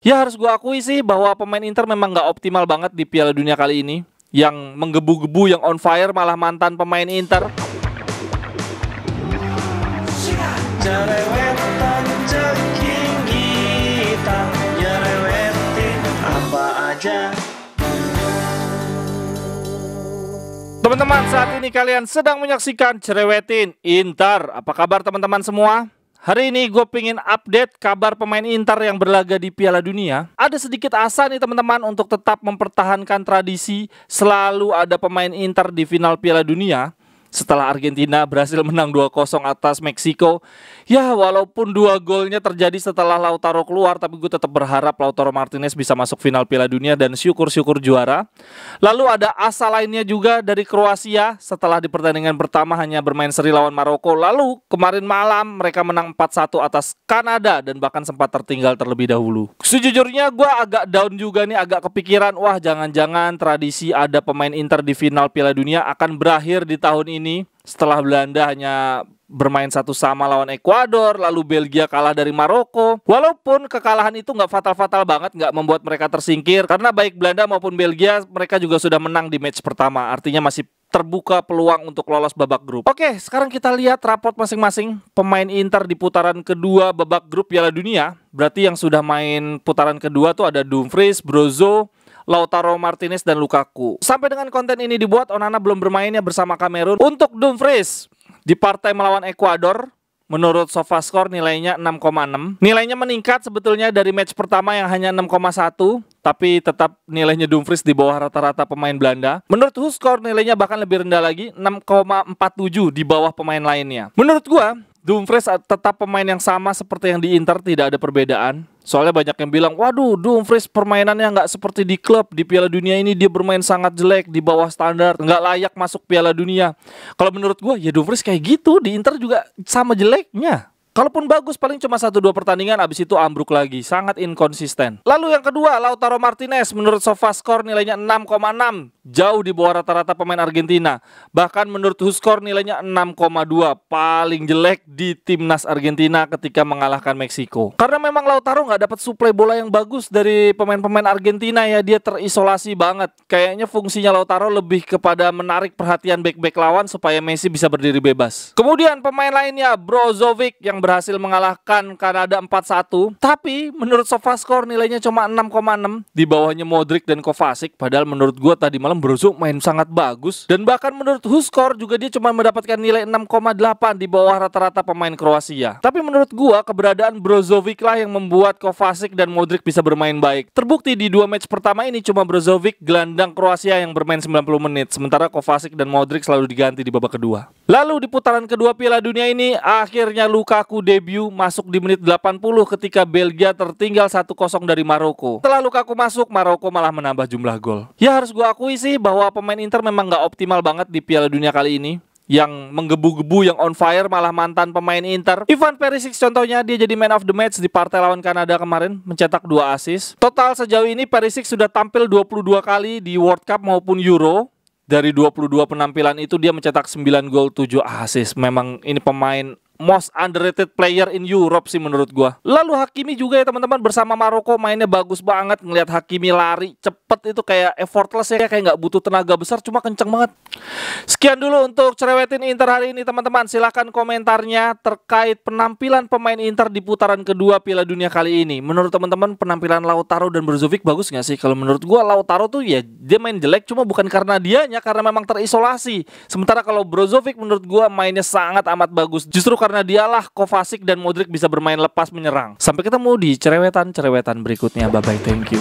Ya harus gue akui sih bahwa pemain Inter memang nggak optimal banget di Piala Dunia kali ini. Yang menggebu-gebu, yang on fire malah mantan pemain Inter. Jerewetan ceking kita, nyerewetin apa aja. Teman-teman, saat ini kalian sedang menyaksikan Cerewetin Inter. Apa kabar teman-teman semua? Hari ini gue pengen update kabar pemain Inter yang berlaga di Piala Dunia. Ada sedikit asa nih teman-teman untuk tetap mempertahankan tradisi selalu ada pemain Inter di final Piala Dunia. Setelah Argentina berhasil menang 2-0 atas Meksiko. Ya walaupun 2 golnya terjadi setelah Lautaro keluar, tapi gue tetap berharap Lautaro Martinez bisa masuk final Piala Dunia dan syukur-syukur juara. Lalu ada asa lainnya juga dari Kroasia. Setelah di pertandingan pertama hanya bermain seri lawan Maroko, lalu kemarin malam mereka menang 4-1 atas Kanada dan bahkan sempat tertinggal terlebih dahulu. Sejujurnya gue agak down juga nih, agak kepikiran, wah jangan-jangan tradisi ada pemain Inter di final Piala Dunia akan berakhir di tahun ini. Setelah Belanda hanya bermain 1-1 lawan Ekuador, lalu Belgia kalah dari Maroko. Walaupun kekalahan itu nggak fatal-fatal banget, nggak membuat mereka tersingkir, karena baik Belanda maupun Belgia mereka juga sudah menang di match pertama. Artinya masih terbuka peluang untuk lolos babak grup. Oke, sekarang kita lihat raport masing-masing pemain Inter di putaran kedua babak grup Piala Dunia. Berarti yang sudah main putaran kedua tuh ada Dumfries, Brozo, Lautaro Martinez dan Lukaku. Sampai dengan konten ini dibuat, Onana belum bermainnya bersama Kamerun. Untuk Dumfries di partai melawan Ekuador, menurut SofaScore nilainya 6,6. Nilainya meningkat sebetulnya dari match pertama yang hanya 6,1, tapi tetap nilainya Dumfries di bawah rata-rata pemain Belanda. Menurut WhoScore nilainya bahkan lebih rendah lagi, 6,47 di bawah pemain lainnya. Menurut gua Dumfries tetap pemain yang sama seperti yang di Inter, tidak ada perbedaan. Soalnya banyak yang bilang, waduh Dumfries permainannya nggak seperti di klub. Di Piala Dunia ini dia bermain sangat jelek, di bawah standar, nggak layak masuk Piala Dunia. Kalau menurut gue, ya Dumfries kayak gitu, di Inter juga sama jeleknya. Kalaupun bagus paling cuma 1-2 pertandingan, abis itu ambruk lagi, sangat inkonsisten. Lalu yang kedua, Lautaro Martinez, menurut SofaScore nilainya 6,6, jauh di bawah rata-rata pemain Argentina. Bahkan menurut WhoScore nilainya 6,2, paling jelek di timnas Argentina ketika mengalahkan Meksiko. Karena memang Lautaro nggak dapat suplai bola yang bagus dari pemain-pemain Argentina ya, dia terisolasi banget. Kayaknya fungsinya Lautaro lebih kepada menarik perhatian bek-bek lawan supaya Messi bisa berdiri bebas. Kemudian pemain lainnya, Brozovic yang berhasil mengalahkan Kanada 4-1, tapi menurut SofaScore nilainya cuma 6,6, di bawahnya Modric dan Kovacic. Padahal menurut gua tadi malam Brozo main sangat bagus, dan bahkan menurut WhoScore juga dia cuma mendapatkan nilai 6,8 di bawah rata-rata pemain Kroasia. Tapi menurut gua keberadaan Brozovic lah yang membuat Kovacic dan Modric bisa bermain baik. Terbukti di 2 match pertama ini cuma Brozovic, gelandang Kroasia, yang bermain 90 menit, sementara Kovacic dan Modric selalu diganti di babak kedua. Lalu di putaran kedua Piala Dunia ini akhirnya Lukaku debut masuk di menit 80 ketika Belgia tertinggal 1-0 dari Maroko. Setelah Lukaku masuk, Maroko malah menambah jumlah gol. Ya harus gue akui sih bahwa pemain Inter memang nggak optimal banget di Piala Dunia kali ini. Yang menggebu-gebu, yang on fire malah mantan pemain Inter. Ivan Perisic contohnya, dia jadi man of the match di partai lawan Kanada kemarin, mencetak 2 assist. Total sejauh ini Perisic sudah tampil 22 kali di World Cup maupun Euro. Dari 22 penampilan itu dia mencetak 9 gol, 7 assist. Memang ini pemain most underrated player in Europe sih menurut gua. Lalu Hakimi juga ya teman-teman, bersama Maroko mainnya bagus banget. Ngelihat Hakimi lari cepet itu kayak effortless ya, kayak nggak butuh tenaga besar, cuma kenceng banget. Sekian dulu untuk Cerewetin Inter hari ini teman-teman. Silahkan komentarnya terkait penampilan pemain Inter di putaran kedua Piala Dunia kali ini. Menurut teman-teman penampilan Lautaro dan Brozovic bagus nggak sih? Kalau menurut gua Lautaro tuh ya dia main jelek, cuma bukan karena dianya, karena memang terisolasi. Sementara kalau Brozovic menurut gua mainnya sangat amat bagus. Justru karena dialah Kovacic dan Modric bisa bermain lepas menyerang. Sampai ketemu di cerewetan berikutnya. Bye bye, thank you.